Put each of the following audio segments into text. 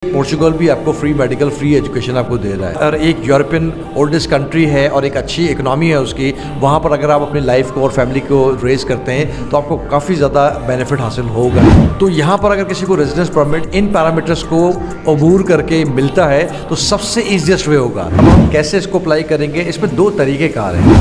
Portugal بھی آپ کو فری میڈیکل فری ایجوکیشن آپ کو دے رہا ہے، اور ایک یورپین اولڈسٹ کنٹری ہے اور ایک اچھی اکنامی ہے اس کی، وہاں پر اگر آپ اپنی لائف کو اور فیملی کو ریز کرتے ہیں تو آپ کو کافی زیادہ بینیفٹ حاصل ہوگا۔ تو یہاں پر اگر کسی کو ریزیڈنس پرمٹ ان پیرامیٹرز کو عبور کر کے ملتا ہے تو سب سے ایزیسٹ وے ہوگا۔ اب ہم کیسے اس کو اپلائی کریں گے، اس میں دو طریقہ کار ہیں۔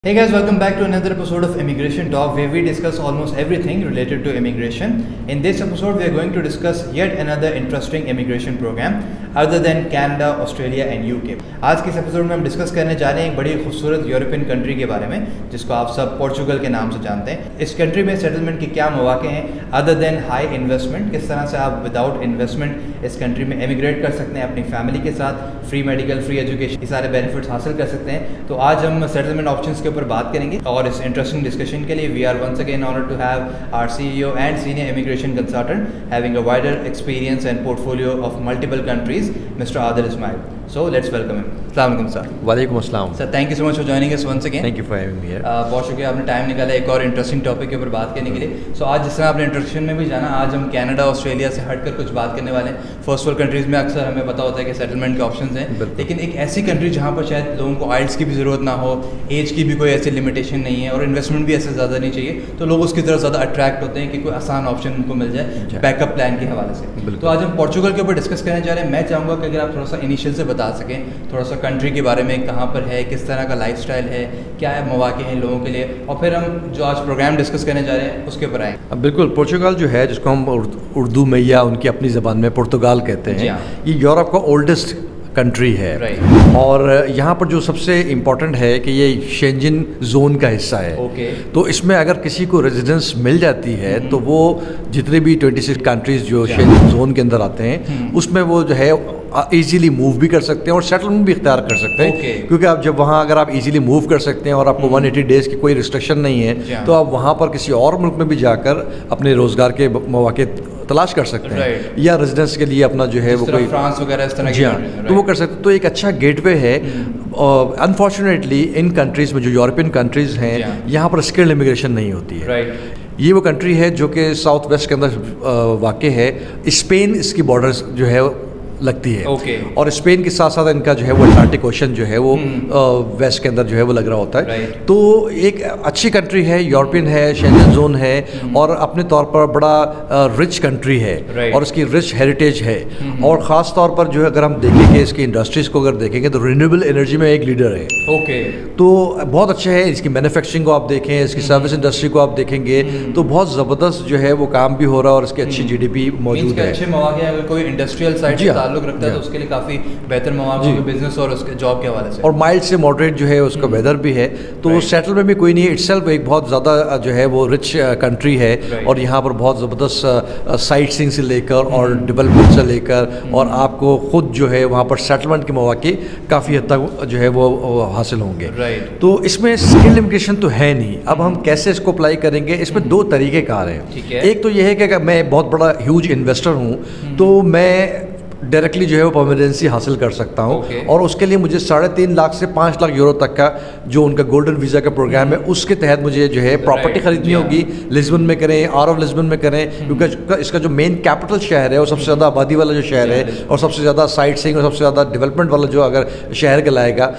Hey guys, welcome back to another episode of Immigration Talk, where we discuss almost everything related to immigration. In this episode, we are going to discuss yet another interesting immigration program other than Canada, Australia and UK. آج کے اس episode میں ہم discuss کرنے جا رہے ہیں ایک بڑی خوبصورت یورپین کنٹری کے بارے میں، جس کو آپ سب پورچوگل کے نام سے جانتے ہیں۔ اس کنٹری میں سیٹلمنٹ کے کیا مواقع ہیں ادر دین ہائی انویسٹمنٹ، کس طرح سے آپ وداؤٹ انویسٹمنٹ اس کنٹری میں ایمیگریٹ کر سکتے ہیں اپنی فیملی کے ساتھ، فری میڈیکل فری ایجوکیشن، یہ سارے بینیفٹس حاصل کر سکتے ہیں۔ تو آج ہم سیٹلمنٹ آپشنس کے اوپر بات کریں گے، اور اس انٹرسٹنگ ڈسکشن کے لیے we are once again honoured to have our CEO and senior immigration consultant having a wider experience and portfolio of multiple countries, mister Adil Ismail. So let's welcome him. السلام علیکم سر۔ وعلیکم السلام sir, thank you so much for joining us once again. Thank you for having me here. بہت شکریہ، آپ نے time نکالا ایک اور انٹرسٹنگ ٹاپک کے اوپر بات کرنے کے لیے۔ سو آج جس طرح آپ نے انٹروڈکشن میں بھی جانا، آج ہم کینیڈا آسٹریلیا سے ہٹ کر کچھ بات کرنے والے ہیں۔ فرسٹ ورلڈ کنٹریز میں اکثر ہمیں پتا ہوتا ہے کہ سیٹلمنٹ کے آپشنز ہیں، لیکن ایک ایسی کنٹری جہاں پر شاید لوگوں کو آئلٹس کی بھی ضرورت نہ ہو، ایج کی بھی کوئی ایسی لمیٹیشن نہیں ہے، اور انویسٹمنٹ بھی ایسے زیادہ نہیں چاہیے، تو لوگ اس کی طرف زیادہ اٹریکٹ ہوتے ہیں کہ کوئی آسان آپشن ان کو مل جائے بیک اپ پلان کے حوالے سے۔ تو آج ہم پورچوگل کے اوپر ڈسکس کرنے جا رہے ہیں۔ میں چاہوں گا کہ اگر آپ تھوڑا سا انیشیل سے بتا سکیں، تھوڑا سا کنٹری کے بارے میں، کہاں پر ہے، کس طرح کا لائف اسٹائل ہے، کیا مواقع ہیں لوگوں کے لیے، اور پھر ہم جو آج پروگرام ڈسکس کرنے جا رہے ہیں اس کے اوپر آئیں۔ بالکل، پورچوگل جو ہے، جس کو ہم اردو میں یا ان کی اپنی زبان میں پرتگال کہتے ہیں، یہ یورپ کا اولڈسٹ کنٹری ہے، اور یہاں پر جو سب سے امپورٹنٹ ہے کہ یہ شینجن زون کا حصہ ہے۔ تو اس میں اگر کسی کو ریزیڈنس مل جاتی ہے تو وہ جتنے بھی 26 کنٹریز جو شینجن زون کے اندر آتے ہیں اس میں وہ جو ہے ایزیلی موو بھی کر سکتے ہیں اور سیٹلمنٹ بھی اختیار کر سکتے ہیں، کیونکہ آپ جب وہاں اگر آپ ایزیلی موو کر سکتے ہیں اور آپ کو 180 ڈیز کی کوئی ریسٹرکشن نہیں ہے تو آپ وہاں پر کسی اور ملک میں بھی جا کر اپنے روزگار کے مواقع تلاش کر سکتے ہیں، یا ریزیڈنس کے لیے اپنا جو ہے وہ کوئی فرانس وغیرہ اس طرح تو وہ کر سکتے ہیں۔ تو ایک اچھا گیٹ وے ہے۔ انفارچونیٹلی ان کنٹریز میں جو یورپین کنٹریز ہیں یہاں پر اسکلڈ امیگریشن نہیں ہوتی ہے۔ یہ وہ کنٹری ہے جو کہ ساؤتھ ویسٹ کے اندر واقع ہے، اسپین اس کی بارڈرز جو ہے لگتی ہے، اور اسپین کے ساتھ ساتھ ان کا جو ہے وہ اٹلانٹک اوشن جو ہے وہ ویسٹ کے اندر جو ہے وہ لگ رہا ہوتا ہے۔ تو ایک اچھی کنٹری ہے، یورپین ہے، شینجن زون ہے، اور اپنے طور پر بڑا رچ کنٹری ہے، اور اس کی رچ ہیریٹیج ہے، اور خاص طور پر جو ہے اگر ہم دیکھیں کہ اس کی انڈسٹریز کو اگر دیکھیں گے تو رینیویبل انرجی میں ایک لیڈر ہے۔ تو بہت اچھا ہے، اس کی مینوفیکچرنگ کو آپ دیکھیں، اس کی سروس انڈسٹری کو آپ دیکھیں گے تو بہت زبردست جو ہے وہ کام بھی ہو رہا ہے، اور اس کی اچھی GDP موجود ہے۔ اچھے مواقع اگر کوئی انڈسٹریل سائٹ سے تعلق رکھتا ہے تو اس کے لیے کافی بہتر مواقع ہیں بزنس اور اس کے جاب کے حوالے سے، اور مائلڈ سے ماڈریٹ جو ہے اس کا ویدر بھی ہے، تو سیٹل میں بھی کوئی نہیں ہے، اٹ سیلف ایک بہت زیادہ جو ہے وہ رچ کنٹری ہے، اور یہاں پر بہت زبردست سائٹ سینگ سے لے کر اور ڈیولپمنٹ سے لے کر، اور آپ کو خود جو ہے وہاں پر سیٹلمنٹ کے مواقع کافی حد تک جو ہے وہ حاصل ہوں گے۔ تو اس میں اسکل امیگریشن تو ہے نہیں۔ اب ہم کیسے اس کو اپلائی کریں گے، اس میں دو طریقے کار ہیں۔ ایک تو یہ ہے کہ اگر میں بہت بڑا ہیوج انویسٹر ہوں تو میں ڈائریکٹلی جو ہے وہ پرماننسی حاصل کر سکتا ہوں، اور اس کے لیے مجھے 3.5 لاکھ سے 5 لاکھ یورو تک کا جو ان کا گولڈن ویزا کا پروگرام ہے اس کے تحت مجھے جو ہے پراپرٹی خریدنی ہوگی، لسبن میں کریں، آر آف لسبن میں کریں، کیونکہ اس کا جو مین کیپٹل شہر ہے وہ سب سے زیادہ آبادی والا جو شہر ہے، اور سب سے زیادہ سائٹ سینگ اور سب سے زیادہ ڈیولپمنٹ والا جو اگر شہر کہلائے گا،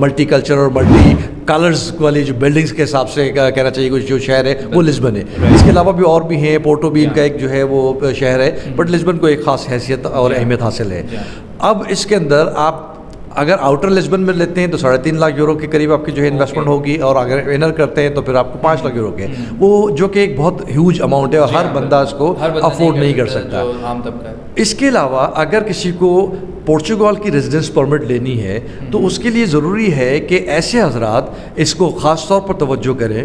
ملٹی کلچر اور ملٹی کلرز والی جو بلڈنگس کے حساب سے کہنا چاہیے جو شہر ہے وہ لسبن ہے۔ اس کے علاوہ بھی اور بھی ہیں، پورٹو بھی ان کا ایک جو ہے وہ شہر ہے، بٹ لسبن کو ایک خاص حیثیت اور اہمیت حاصل ہے۔ اب اس کے اندر آپ اگر آؤٹر لسبن میں لیتے ہیں تو 3.5 لاکھ یورو کے قریب آپ کی جو ہے انویسٹمنٹ ہوگی، اور اگر انر کرتے ہیں تو پھر آپ کو 5 لاکھ یورو کے، وہ جو کہ ایک بہت ہیوج اماؤنٹ ہے اور ہر بندہ اس کو افورڈ نہیں کر سکتا۔ اس کے علاوہ اگر کسی کو پورچوگل کی ریزیڈنس پرمٹ لینی ہے تو اس کے لیے ضروری ہے کہ ایسے حضرات اس کو خاص طور پر توجہ کریں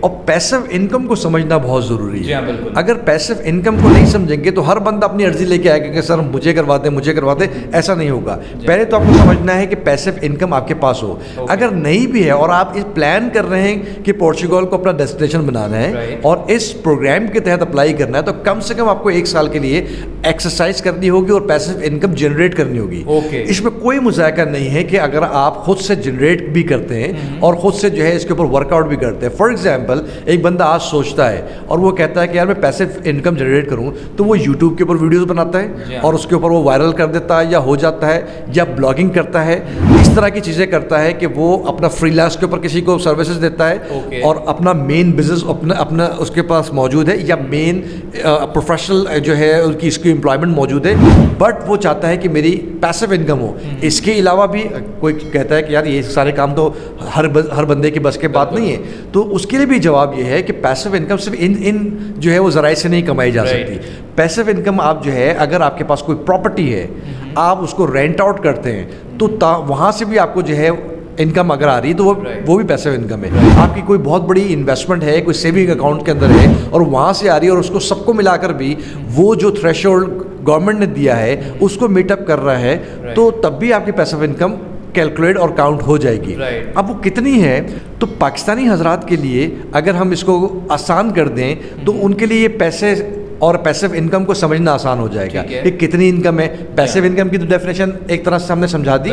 اور پیسو انکم کو سمجھنا بہت ضروری جی ہاں ہے. بالکل. اگر پیسو انکم کو نہیں سمجھیں گے تو ہر بندہ اپنی عرضی لے کے آئے گا کہ سر مجھے کروا دیں مجھے کروا دیں, ایسا نہیں ہوگا. پہلے تو آپ کو سمجھنا ہے کہ پیسو انکم آپ کے پاس ہو. اگر نہیں بھی ہے اور آپ اس پلان کر رہے ہیں کہ پورچوگل کو اپنا ڈیسٹینیشن بنانا ہے اور اس پروگرام کے تحت اپلائی کرنا ہے, تو کم سے کم آپ کو 1 سال کے لیے ایکسرسائز کرنی ہوگی اور پیسو انکم جنریٹ کرنی ہوگی. اس میں کوئی مذائقہ نہیں ہے کہ اگر آپ خود سے جنریٹ بھی کرتے ہیں اور خود سے جو ہے اس کے اوپر ورک آؤٹ بھی کرتے ہیں. فار ایگزامپل ایک بندہ آج سوچتا ہے اور وہ کہتا ہے کہ یار میں پیسو انکم جنریٹ کروں, تو وہ یوٹیوب کے اوپر ویڈیوز بناتا ہے اور اس کے اوپر وہ وائرل کر دیتا ہے یا ہو جاتا ہے, یا بلاگنگ کرتا ہے, اس طرح کی چیزیں کرتا ہے کہ وہ اپنا فری لانس کے اوپر کسی کو سروسز دیتا ہے اور اپنا مین بزنس اپنا اس کے پاس موجود ہے یا مین پروفیشنل جو ہے ان کی اس کی امپلائمنٹ موجود ہے, بٹ وہ چاہتا ہے کہ میری پیسو انکم ہو. اس کے علاوہ بھی کوئی کہتا ہے کہ یار یہ سارے کام تو ہر بندے کی بس کے بات نہیں ہے, تو اس کے لیے بھی جواب یہ ہے کہ پیسو انکم صرف ان جو ہے وہ ذرائع سے نہیں کمائی جا سکتی. پیسو انکم آپ جو ہے اگر آپ کے پاس کوئی پراپرٹی ہے, آپ اس کو رینٹ آؤٹ کرتے ہیں, تو وہاں سے بھی آپ کو جو ہے انکم اگر آ رہی ہے تو وہ بھی پیسو انکم ہے. آپ کی کوئی بہت بڑی انویسٹمنٹ ہے, کوئی سیونگ اکاؤنٹ کے اندر ہے اور وہاں سے آ رہی ہے, اور اس کو سب کو ملا کر بھی وہ جو تھریش ہولڈ گورنمنٹ نے دیا ہے اس کو میٹ اپ کر رہا ہے, تو تب بھی آپ کی پیسو انکم کیلکولیٹ اور کاؤنٹ ہو جائے گی. اب وہ کتنی ہے, تو پاکستانی حضرات کے لیے اگر ہم اس کو آسان کر دیں تو ان کے لیے یہ پیسے اور پیسو انکم کو سمجھنا آسان ہو جائے گا کہ کتنی انکم ہے. پیسو انکم کی تو ڈیفینیشن ایک طرح سے ہم نے سمجھا دی,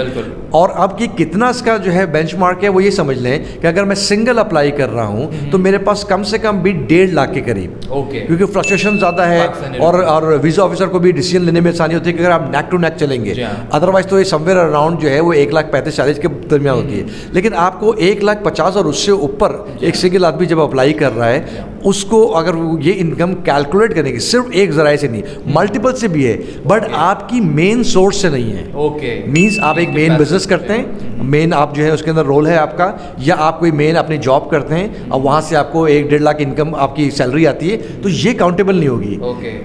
اور اب کی کتنا اس کا جو ہے بینچ مارک ہے وہ یہ سمجھ لیں کہ اگر میں سنگل اپلائی کر رہا ہوں تو میرے پاس کم سے کم بھی 1.5 لاکھ کے قریب, کیونکہ فلکچویشن زیادہ ہے اور ویزا آفیسر کو بھی ڈیسیجن لینے میں آسانی ہوتی ہے کہ اگر آپ نیک ٹو نیک چلیں گے, ادروائز تو یہ سم ویئر اراؤنڈ جو ہے وہ 1,35,40 کے درمیان ہوتی ہے. لیکن آپ کو 1,50,000 اور اس سے اوپر ایک سنگل آدمی جب اپلائی کر رہا ہے, اس کو اگر یہ انکم کیلکولیٹ کرنے کی صرف ایک ذرائع سے نہیں, ملٹیپل سے بھی ہے, بٹ آپ کی مین سورس سے نہیں ہے. مینس آپ ایک مین بزنس کرتے ہیں, مین آپ جو ہے اس کے اندر رول ہے آپ کا, یا آپ کوئی مین اپنی جاب کرتے ہیں اور وہاں سے آپ کو 1.5 لاکھ انکم آپ کی سیلری آتی ہے, تو یہ کاؤنٹیبل نہیں ہوگی.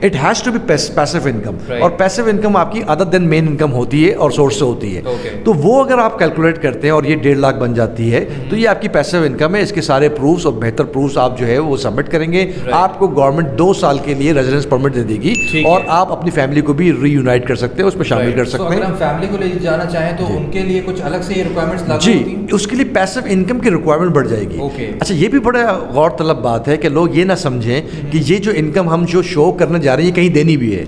It has to be passive income, اور پیسو انکم آپ کی ادر دین مین انکم ہوتی ہے اور سورس سے ہوتی ہے. تو وہ اگر آپ کیلکولیٹ کرتے ہیں اور یہ 1.5 لاکھ بن جاتی ہے تو یہ آپ کی پیسو انکم ہے. اس کے سارے پروفس اور بہتر پروفس آپ جو ہے وہ سبمٹ کریں گے, آپ کو گورنمنٹ 2 سال کے لیے ریزیڈنس پرمٹ دے دے گی, اور آپ اپنی فیملی کو بھی ری یونائٹ کر سکتے ہیں, اس میں شامل کر سکتے ہیں. اگر ہم فیملی کو لے جانا چاہیں تو ان کے لیے کچھ الگ سے یہ ریکوائرمنٹس لاگو ہوتی ہیں؟ اس کے لیے پیسو انکم کی ریکوائرمنٹ بڑھ جائے گی. اچھا, یہ بھی بڑا غور طلب بات ہے کہ لوگ یہ نہ سمجھیں کہ یہ جو انکم ہم جو شو کرنے جا رہے ہیں یہ کہیں دینی بھی ہے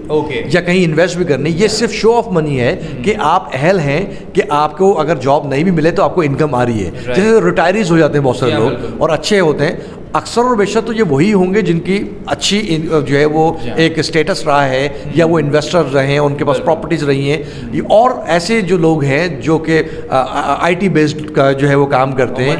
یا کہیں انویسٹ بھی کرنی, یہ صرف شو آف منی ہے کہ آپ اہل ہیں کہ آپ کو اگر جاب نہیں بھی ملے تو آپ کو انکم آ رہی ہے. جیسے ریٹائریز ہو جاتے ہیں بہت سارے لوگ اور اچھے ہوتے ہیں, اکثر اور بیشتر تو یہ وہی ہوں گے جن کی اچھی جو ہے وہ ایک اسٹیٹس رہا ہے, یا وہ انویسٹر رہے ہیں, ان کے پاس پراپرٹیز رہی ہیں, اور ایسے جو لوگ ہیں جو کہ آئی ٹی بیسڈ کا جو ہے وہ کام کرتے ہیں,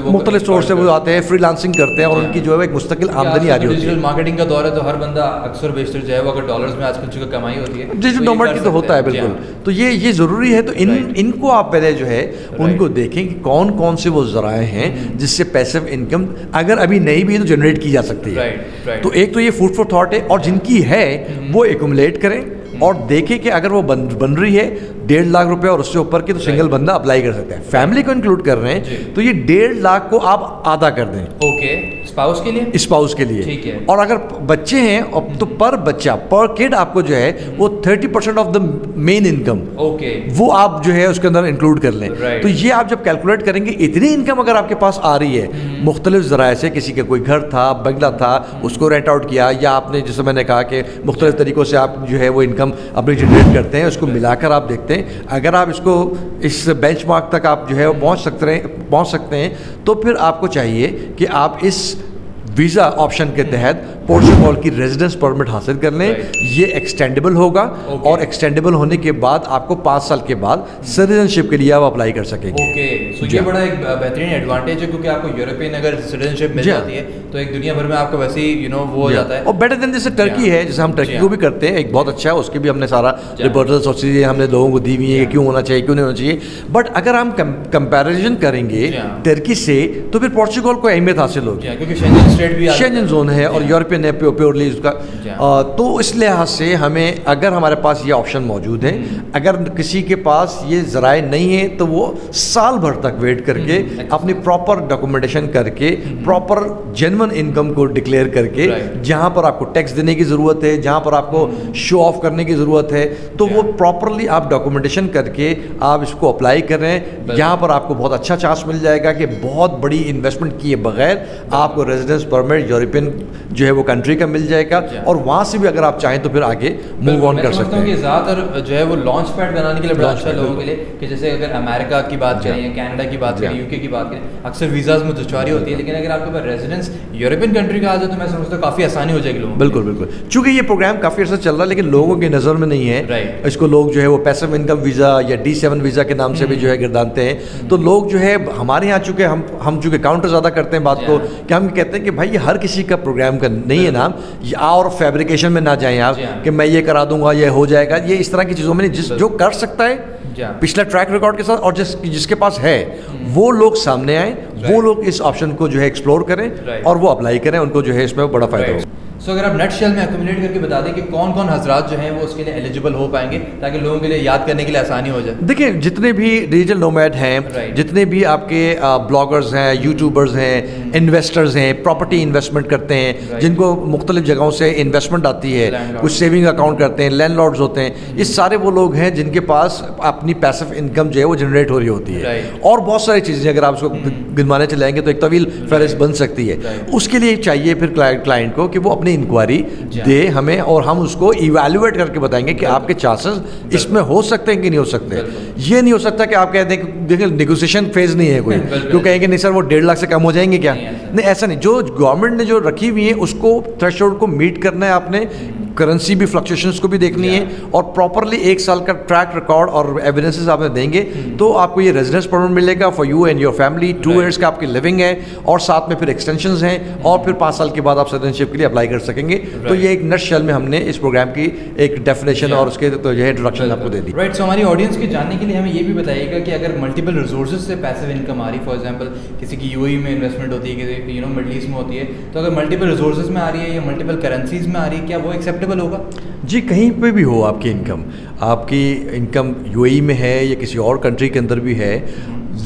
مختلف سورس سے وہ آتے ہیں, فری لانسنگ کرتے ہیں, اور ان کی جو ہے ایک مستقل آمدنی آ رہی ہوتی ہے. ڈیجیٹل مارکیٹنگ کا دور ہے تو ہر بندہ اکثر بیشتر جو ہے وہ اگر ڈالرز میں آج کل چونکہ کمائی ہوتی ہے, ڈیجیٹل نومیڈ تو ہوتا ہے بالکل. تو یہ ضروری ہے. تو ان کو آپ پہلے جو ہے ان کو دیکھیں کہ کون کون سے وہ ذرائع ہیں جس سے پیسو انکم اگر ابھی نہیں بھی تو جنریٹ کی جا سکتی ہے. تو ایک تو یہ فوڈ فار تھاٹ ہے, اور جن کی ہے وہ ایکومولیٹ کریں اور دیکھیں کہ اگر وہ بن رہی ہے 1.5 لاکھ روپے اور اس سے اوپر کی, تو سنگل بندہ اپلائی کر سکتا ہے. فیملی کو انکلوڈ کر رہے ہیں تو یہ 1.5 لاکھ کو آپ آدھا کر دیں اسپاؤس کے لیے, اسپاؤس کے لیے. اور اگر بچے ہیں تو پر بچہ پر کڈ آپ کو جو ہے وہ 30% آف دا مین انکم وہ آپ جو ہے اس کے اندر انکلوڈ کر لیں. تو یہ آپ جب کیلکولیٹ کریں گے اتنی انکم اگر آپ کے پاس آ رہی ہے مختلف ذرائع سے, کسی کا کوئی گھر تھا, بنگلہ تھا, اس کو رینٹ آؤٹ کیا, یا آپ نے جیسے میں نے کہا کہ مختلف طریقوں سے آپ جو ہے وہ انکم اپنی جنریٹ کرتے ہیں, اس کو ملا کر آپ دیکھتے ہیں. اگر آپ اس کو اس بینچ مارک تک آپ جو ہے وہ پہنچ سکتے ہیں تو پھر آپ کو چاہیے کہ آپ اس ویزا آپشن کے تحت پورچوگل کی ریزیڈنس پرمٹ حاصل کر لیں. یہ ایکسٹینڈیبل ہوگا, اور ایکسٹینڈیبل ہونے کے بعد آپ کو 5 سال کے بعد سٹیزن شپ کے لیے آپ اپلائی کر سکیں گے. سو یہ بڑا ایک بہترین ایڈوانٹیج ہے, کیونکہ آپ کو یورپین اگر سٹیزن شپ مل جاتی ہے تو ایک دنیا بھر میں آپ کو ویسے ہی وہ ہو جاتا ہے. اور بیٹر دین جیسے ٹرکی ہے, جیسے ہم ٹرکی کو بھی کرتے ہیں, ایک بہت اچھا ہے, اس کے بھی ہم نے سارا رپورٹس اور چیزیں ہم نے لوگوں کو دی ہوئی ہیں کہ کیوں ہونا چاہیے کیوں نہیں ہونا چاہیے. بٹ اگر ہم کمپیریزن کریں گے ٹرکی سے تو پھر پورچوگل کو اہمیت حاصل ہوگی, کیونکہ شینجن اسٹیٹ بھی شینجن زون ہے اور یورپین یورپین ہے پیورلی اس کا. تو اس لحاظ سے ہمیں اگر ہمارے پاس یہ آپشن موجود ہے, اگر کسی کے پاس یہ ذرائع نہیں ہے تو وہ سال بھر تک ویٹ کر کے اپنی پراپر ڈاکومنٹیشن کر کے پراپر جینون انکم کو ڈکلیئر کر کے, جہاں پر آپ کو ٹیکس دینے کی ضرورت ہے, جہاں پر آپ کو شو آف کرنے کی ضرورت ہے, تو وہ پراپرلی آپ ڈاکومنٹیشن کر کے آپ اس کو اپلائی کریں. یہاں پر آپ کو بہت اچھا چانس مل جائے گا کہ بہت بڑی انویسٹمنٹ کیے بغیر آپ کو ریزیڈنس پرمٹ یورپین جو ہے وہ کنٹری کا مل جائے گا, اور وہاں سے بھی اگر آپ چاہیں تو پھر آگے موو آن کر سکتے ہیں. یہ زیادہ تر جو ہے وہ لانچ پیڈ بنانے کے لیے بڑا اچھا لوگوں کے لیے, کہ جیسے اگر امریکہ کی بات کریں یا کینیڈا کی بات کریں, یو کے کی بات کریں, اکثر ویزاز میں دشواری ہوتی ہے, لیکن اگر آپ کے پاس ریزیڈنس یورپین کنٹری کا آ جائے تو میں سمجھتا ہوں کافی آسانی ہو جائے گی لوگوں. بالکل بالکل, چونکہ یہ پروگرام کافی عرصہ چل رہا ہے لیکن لوگوں کی نظر میں نہیں ہے. اس کو لوگ جو ہے وہ پیسو انکم ویزا یا D7 ویزا کے نام سے بھی جو ہے گردانتے ہیں. تو لوگ جو ہے ہمارے یہاں چونکہ ہم چونکہ کاؤنٹر زیادہ کرتے ہیں بات کو, کہ ہم کہتے ہیں کہ بھائی یہ ہر کسی کا پروگرام کا نہیں ہے نام, اور فیبریکیشن میں نہ جائیں آپ کہ میں یہ کرا دوں گا یہ ہو جائے گا. یہ اس طرح کی چیزوں میں نہیں, جو کر سکتا ہے پچھلا ٹریک ریکارڈ کے ساتھ اور جس کے پاس ہے وہ لوگ سامنے آئیں, وہ لوگ اس آپشن کو جو ہے ایکسپلور کریں اور وہ اپلائی کریں, ان کو جو ہے اس میں بڑا فائدہ ہو. سو اگر آپ نیٹ شیل میں ایکومولیٹ کر کے بتا دیں کہ کون کون حضرات جو ہیں وہ اس کے لیے ایلیجیبل ہو پائیں گے تاکہ لوگوں کے لیے یاد کرنے کے لیے آسانی ہو جائے. دیکھیں جتنے بھی ڈیجیٹل نومیڈ ہیں, جتنے بھی آپ کے بلاگرز ہیں, یوٹیوبرز ہیں, انویسٹرز ہیں, پراپرٹی انویسٹمنٹ کرتے ہیں, جن کو مختلف جگہوں سے انویسٹمنٹ آتی ہے, کچھ سیونگ اکاؤنٹ کرتے ہیں, لینڈ لارڈز ہوتے ہیں, یہ سارے وہ لوگ ہیں جن کے پاس اپنی پیسو انکم جو ہے وہ جنریٹ ہو رہی ہوتی ہے. اور بہت ساری چیزیں اگر آپ اس کو گنوانے چلائیں گے تو ایک طویل فہرست بن سکتی ہے. اس کے لیے چاہیے پھر کلائنٹ کو کہ وہ اپنی انکوائری دے ہمیں, اور ہم اس کو ایویلویٹ کر کے بتائیں گے کہ آپ کے چانسز اس میں ہو سکتے ہیں کہ نہیں ہو سکتے. یہ نہیں ہو سکتا کہ آپ کہہ دیں کہ دیکھیں نیگوسیشن فیز نہیں ہے کوئی, کیوں کہیں کہ نہیں سر وہ 1.5 لاکھ سے کم ہو جائیں گے کیا, نہیں ایسا نہیں. جو گورنمنٹ نے جو رکھی ہوئی ہے اس کو تھریش ہولڈ کو میٹ کرنا ہے آپ نے, کرنسی بھی فلکچویشنس کو بھی دیکھنی ہے, اور پراپرلی 1 سال کا ٹریک ریکارڈ اور ایویڈنسز آپ نے دیں گے تو آپ کو یہ ریزیڈنس پرمٹ ملے گا for you and your family. 2 years کا آپ کی لیونگ ہے, اور ساتھ میں پھر ایکسٹینشنز ہیں, اور پھر 5 سال کے بعد آپ سٹیزنشپ کے لیے اپلائی کر سکیں گے. تو یہ ایک نٹ شیل میں ہم نے اس پروگرام کی ایک ڈیفینیشن اور اس کے تو یہ انٹروڈکشن آپ کو دے دی. رائٹ, سو ہماری آڈینس کے جاننے کے لیے ہمیں یہ بھی بتائیے گا کہ اگر ملٹیپل ریسورسز سے پیسو انکم آ رہی, فار ایگزامپل کسی کی UAE میں انویسٹمنٹ ہوتی ہے, کسی مڈل ایسٹ میں ہوتی ہے, تو اگر ملٹیپل ریسورسز میں آ رہی ہے یا ملٹیپل کرنسیز میں آ رہی ہے, کیا وہ ایکسیپٹیبل ہوگا؟ جی, کہیں پہ بھی ہو آپ کی انکم UAE میں ہے یا کسی اور کنٹری کے اندر بھی ہے,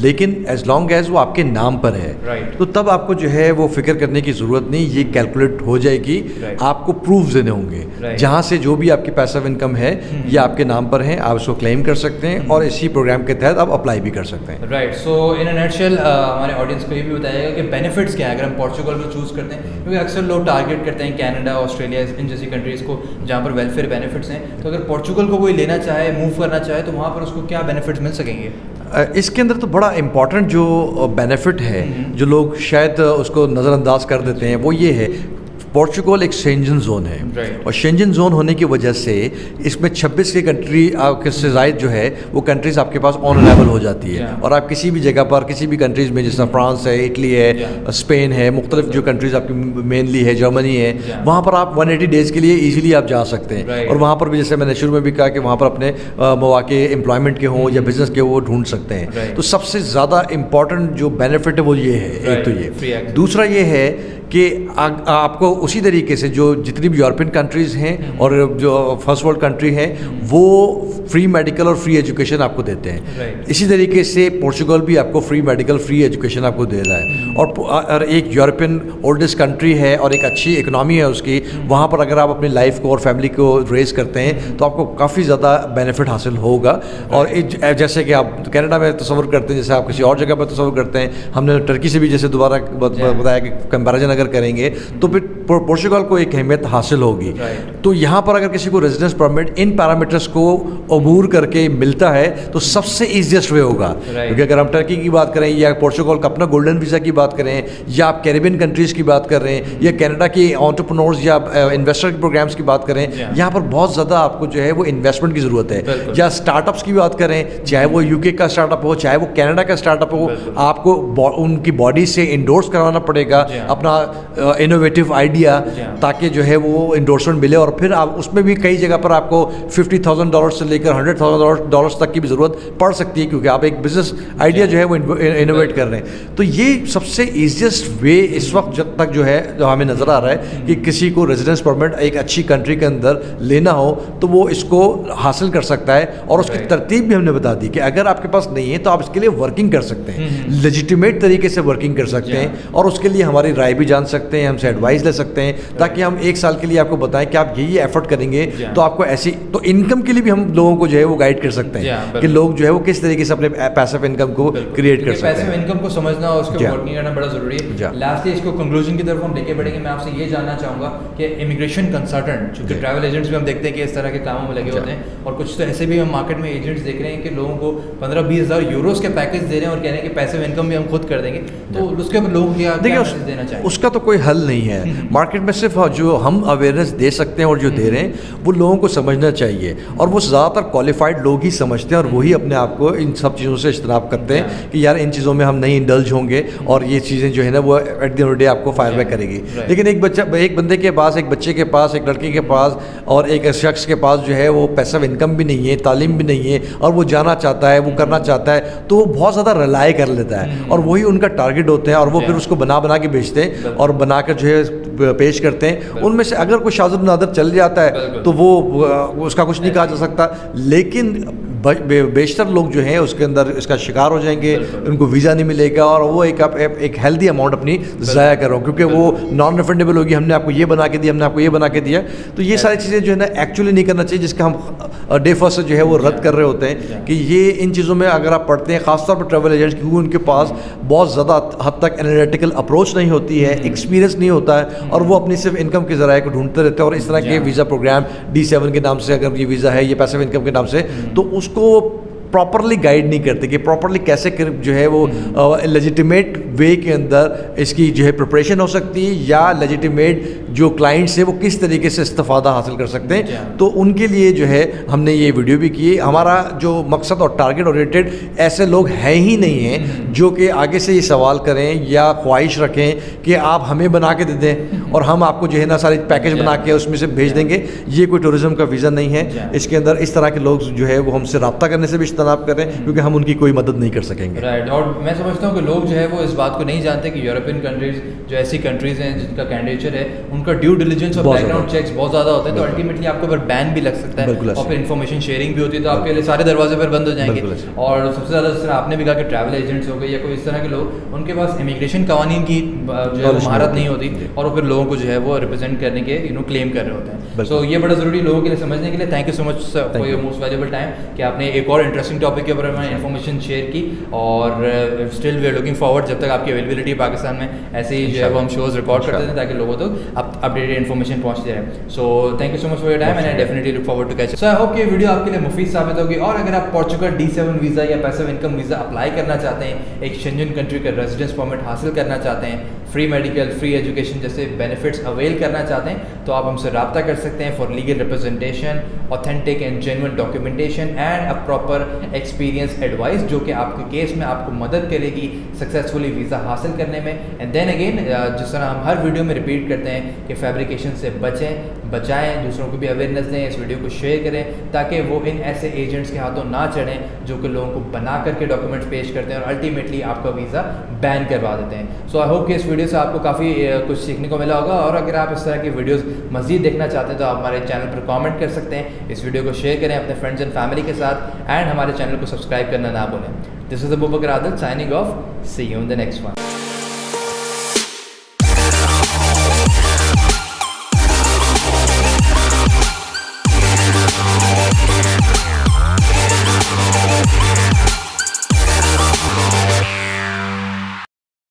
لیکن ایز لانگ ایز وہ آپ کے نام پر ہے, تو تب آپ کو جو ہے وہ فکر کرنے کی ضرورت نہیں, یہ کیلکولیٹ ہو جائے گی. آپ کو پروف دینے ہوں گے جہاں سے جو بھی آپ کی پیسو انکم ہے یہ آپ کے نام پر ہے, آپ اس کو کلیم کر سکتے ہیں اور اسی پروگرام کے تحت آپ اپلائی بھی کر سکتے ہیں. رائٹ, سو ان اے نٹ شیل ہمارے آڈینس کو یہ بھی بتائیے گا کہ بینیفٹس کیا ہے اگر ہم پورچوگل کو چوز کرتے ہیں, کیونکہ اکثر لوگ ٹارگیٹ کرتے ہیں کینیڈا, آسٹریلیا, ان جیسی کنٹریز کو جہاں پر ویلفیئر بینیفٹس ہیں. تو اگر پورچوگل کو کوئی لینا چاہے, موو کرنا چاہے, تو وہاں پر اس کو کیا بینیفٹس مل سکیں گے؟ اس کے اندر تو بڑا امپورٹنٹ جو بینیفٹ ہے جو لوگ شاید اس کو نظر انداز کر دیتے ہیں, وہ یہ ہے پورچوگل ایک شینجن زون ہے, اور شینجن زون ہونے کی وجہ سے اس میں 26 کی کنٹری سے زائد جو ہے وہ کنٹریز آپ کے پاس آنریبل ہو جاتی ہے, اور آپ کسی بھی جگہ پر کسی بھی کنٹریز میں, جس طرح فرانس ہے, اٹلی ہے, اسپین ہے, مختلف جو کنٹریز آپ کی مینلی ہے, جرمنی ہے, وہاں پر آپ 180 ڈیز کے لیے ایزیلی آپ جا سکتے ہیں, اور وہاں پر بھی جیسے میں نے شروع میں بھی کہا کہ وہاں پر اپنے مواقع امپلائمنٹ کے ہوں یا بزنس کے وہ ڈھونڈ سکتے ہیں. تو سب سے زیادہ امپورٹنٹ جو بینیفٹ ہے وہ یہ ہے, ایک تو یہ. دوسرا یہ ہے کہ آپ کو اسی طریقے سے جو جتنی بھی یورپین کنٹریز ہیں اور جو فرسٹ ورلڈ کنٹری ہیں وہ فری میڈیکل اور فری ایجوکیشن آپ کو دیتے ہیں, اسی طریقے سے پورچوگل بھی آپ کو فری میڈیکل فری ایجوکیشن آپ کو دے رہا ہے. اور ایک یورپین اولڈسٹ کنٹری ہے اور ایک اچھی اکنامی ہے اس کی, وہاں پر اگر آپ اپنی لائف کو اور فیملی کو ریز کرتے ہیں تو آپ کو کافی زیادہ بینیفٹ حاصل ہوگا. اور جیسے کہ آپ کینیڈا میں تصور کرتے ہیں, جیسے آپ کسی اور جگہ پر تصور کرتے ہیں, ہم نے ٹرکی سے بھی جیسے دوبارہ بتایا کہ کمپیریزن اگر کریں گے تو پھر پورچوگل کو ایک اہمیت حاصل ہوگی. تو یہاں پر اگر کسی کو ریزیڈنس پرمٹ ان پیرامیٹرز کو عبور کر کے ملتا ہے تو سب سے ایزیسٹ وے ہوگا, کیونکہ اگر ہم ٹرکی کی بات کریں یا پورچوگل کا اپنا گولڈن ویزا کی بات کریں, یا آپ کیریبین کنٹریز کی بات کر رہے ہیں, یا کینیڈا کی انٹرپرنورز یا انویسٹر کے پروگرامز کی بات کریں, یہاں پر بہت زیادہ آپ کو جو ہے وہ انویسٹمنٹ کی ضرورت ہے. یا اسٹارٹ اپس کی بات کریں, چاہے وہ UK کا اسٹارٹ اپ ہو, چاہے وہ کینیڈا کا اسٹارٹ اپ ہو, آپ کو ان کی باڈی سے انڈورس کروانا پڑے گا اپنا انوویٹیو آئیڈیا آئیڈیا تاکہ جو ہے وہ انڈورسمنٹ ملے, اور پھر آپ اس میں بھی کئی جگہ پر آپ کو $50,000 سے لے کر $100,000 تک کی بھی ضرورت پڑ سکتی ہے, کیونکہ آپ ایک بزنس آئیڈیا جو ہے وہ انوویٹ کر رہے ہیں. تو یہ سب سے ایزیسٹ وے اس وقت جب تک جو ہے جو ہمیں نظر آ رہا ہے کہ کسی کو ریزیڈنس پرمٹ ایک اچھی کنٹری کے اندر لینا ہو تو وہ اس کو حاصل کر سکتا ہے, اور اس کی ترتیب بھی ہم نے بتا دی کہ اگر آپ کے پاس نہیں ہے تو آپ اس کے لیے ورکنگ کر سکتے ہیں, لیجیٹیمیٹ طریقے سے ورکنگ کر سکتے ہیں, اور اس کے لیے ہماری رائے بھی جان سکتے ہیں, ہم سے ایڈوائز لے سکتے ہیں, تاکہ ہم 1 سال کے لیے آپ کو بتائیں کہ آپ یہی ایفرٹ کریں گے تو آپ کو ایسی, تو انکم کے لیے بھی ہم لوگوں کو جو ہے وہ گائیڈ کر سکتے ہیں کہ لوگ جو ہے وہ کس طریقے سے اپنے پیسو انکم کو کریٹ کر سکتے ہیں. پیسو انکم کو سمجھنا اور اس کے ورکنگ کرنا بڑا ضروری ہے. لاسٹلی اس کو کنکلوژن کی طرف ہم لے کے بڑھیں گے. میں آپ سے یہ جاننا چاہوں گا کہ امیگریشن کنسلٹنٹ, چونکہ ٹریول ایجنٹس بھی ہم دیکھتے ہیں کہ اس طرح کے کاموں میں لگے ہوتے ہیں, اور کچھ تو ایسے بھی ہم مارکیٹ میں ایجنٹس دیکھ رہے ہیں کہ لوگوں کو 15-20 ہزار یوروز کے پیکج دے رہے ہیں اور کہہ رہے ہیں کہ پیسو انکم بھی ہم خود کر دیں گے. تو اس کے اوپر لوگوں کیا میسیج دینا چاہیے؟ اس کا تو کوئی حل نہیں ہے مارکیٹ میں, صرف جو ہم اویئرنیس دے سکتے ہیں اور جو دے رہے ہیں وہ لوگوں کو سمجھنا چاہیے, اور وہ زیادہ تر کوالیفائڈ لوگ ہی سمجھتے ہیں, اور وہی اپنے آپ کو ان سب چیزوں سے اجتناب کرتے ہیں کہ یار ان چیزوں میں ہم نہیں انڈلج ہوں گے, اور یہ چیزیں جو ہے نا وہ at the end of day آپ کو فائر بیک کرے گی. لیکن ایک بندے کے پاس, ایک بچے کے پاس, ایک لڑکے کے پاس اور ایک شخص کے پاس جو ہے وہ پیسہ انکم بھی نہیں ہے, تعلیم بھی نہیں ہے, اور وہ جانا چاہتا ہے, وہ کرنا چاہتا ہے, تو وہ بہت زیادہ ریلائی کر لیتا ہے, اور وہی ان کا ٹارگیٹ ہوتے ہیں, اور وہ پھر اس کو بنا کے بیچتے ہیں اور بنا کر جو ہے پیش کرتے ہیں. ان میں سے اگر کوئی شاذ و نادر چل جاتا ہے تو وہ اس کا کچھ نہیں کہا جا سکتا, لیکن بیشتر لوگ جو ہیں اس کے اندر اس کا شکار ہو جائیں گے, ان کو ویزا نہیں ملے گا, اور وہ ایک ہیلدی اماؤنٹ اپنی ضائع کر رہا ہوں, کیونکہ وہ نان ریفنڈیبل ہوگی. ہم نے آپ کو یہ بنا کے دیا, ہم نے آپ کو یہ بنا کے دیا. تو یہ ساری چیزیں جو ہے نا ایکچولی نہیں کرنا چاہیے, جس کا ہم ڈے فرسٹ سے جو ہے وہ رد کر رہے ہوتے ہیں کہ یہ ان چیزوں میں اگر آپ پڑھتے ہیں, خاص طور پر ٹریول ایجنٹس, کیونکہ ان کے پاس بہت زیادہ حد تک انالیٹیکل اپروچ نہیں ہوتی ہے, ایکسپیرینس نہیں ہوتا ہے, اور وہ اپنی صرف انکم کے ذرائع کو ڈھونڈتے رہتے ہیں, اور اس طرح کے ویزا پروگرام D7 کے نام سے, اگر یہ ویزا ہے یہ پیسو انکم کے نام سے, تو اس کو پراپرلی گائیڈ نہیں کرتے کہ پراپرلی کیسے جو ہے وہ لیجیٹیمیٹ وے کے اندر اس کی جو ہے پریپریشن ہو سکتی ہے, یا لیجیٹیمیٹ جو کلائنٹس ہیں وہ کس طریقے سے استفادہ حاصل کر سکتے ہیں. تو ان کے لیے جو ہے ہم نے یہ ویڈیو بھی کی. ہمارا جو مقصد اور ٹارگیٹ اورینٹیڈ ایسے لوگ ہیں ہی نہیں ہیں جو کہ آگے سے یہ سوال کریں یا خواہش رکھیں کہ آپ ہمیں بنا کے دے دیں اور ہم آپ کو جو ہے نا سارے پیکج بنا کے اس میں سے بھیج دیں گے. یہ کوئی ٹورزم کا ویزا نہیں ہے. اس کے اندر اس طرح کے لوگ جو ہے وہ ہم سے رابطہ کرنے سے بھی اجتناب کر رہے ہیں, کیونکہ ہم ان کی کوئی مدد نہیں کر سکیں گے. رائٹ. اور میں سمجھتا ہوں کہ لوگ جو ہے وہ اس بات کو نہیں جانتے کہ یورپین کنٹریز جو ایسی کنٹریز ہیں جن کا کینڈیڈیچر ہے, ان کا ڈیو ڈیلیجنس اور بیک گراؤنڈ چیکس بہت زیادہ ہوتے ہیں, تو الٹیمیٹلی آپ کو پھر بین بھی لگ سکتا ہے, اور پھر انفارمیشن شیئرنگ بھی ہوتی ہے, تو آپ کے لیے سارے دروازے پھر بند ہو جائیں گے. اور سب سے زیادہ جس طرح آپ نے بھی کہا کہ ٹریول ایجنٹس ہو گئے یا کوئی اس طرح کے لوگ, ان کے پاس امیگریشن قوانین کی جو ہے مہارت نہیں ہوتی, اور وہ پھر لوگوں کو جو ہے وہ ریپرزینٹ کرنے کے کلیم کر رہے ہوتے ہیں. سو یہ بڑا ضروری لوگوں کے لیے سمجھنے کے لیے. Thank you so much for your most valuable time کہ آپ نے ایک اور انٹرسٹنگ ٹاپک کے اوپر ہمیں انفارمیشن شیئر کی, اور still we are looking forward جب تک آپ کی اویلیبلٹی پاکستان میں ایسے ہی جو ہے وہ ہم شوز ریکارڈ کرتے ہیں تاکہ لوگوں تک اپڈیٹڈ انفارمیشن پہنچتی رہے. So thank you so much for your time and I definitely look forward to catch. So I hope کہ یہ ویڈیو آپ کے لیے مفید ثابت ہوگی, اور اگر آپ پورچوگل D7 ویزا یا پیسو انکم ویزا اپلائی کرنا چاہتے ہیں, ایک شنجن کنٹری کا ریزیڈنس پرمٹ حاصل کرنا چاہتے ہیں, فری میڈیکل, فری ایجوکیشن جیسے بینیفٹس اویل کرنا چاہتے ہیں, تو آپ ہم سے رابطہ کر سکتے ہیں for legal representation, authentic and genuine documentation and a proper experience advice جو کہ آپ کے کیس میں آپ کو مدد کرے گی سکسیزفلی ویزا حاصل کرنے میں. اینڈ دین اگین جس طرح ہم ہر ویڈیو میں ریپیٹ کرتے ہیں کہ فیبریکیشن سے بچائیں, دوسروں کو بھی اویئرنیس دیں, اس ویڈیو کو شیئر کریں تاکہ وہ ان ایسے ایجنٹس کے ہاتھوں نہ چڑھیں جو کہ لوگوں کو بنا کر کے ڈاکیومنٹس پیش کرتے ہیں اور الٹیمیٹلی آپ کا ویزا بین کروا دیتے ہیں. سو آئی ہوپ کہ اس ویڈیو سے آپ کو کافی کچھ سیکھنے کو ملا ہوگا, اور اگر آپ اس طرح کی ویڈیوز مزید دیکھنا چاہتے ہیں تو آپ ہمارے چینل پر کامنٹ کر سکتے ہیں, اس ویڈیو کو شیئر کریں اپنے فرینڈز اینڈ فیملی کے ساتھ, اینڈ ہمارے چینل کو سبسکرائب کرنا نہ بھولیں. دس از ابوبکر عادل signing off. See you in the next one.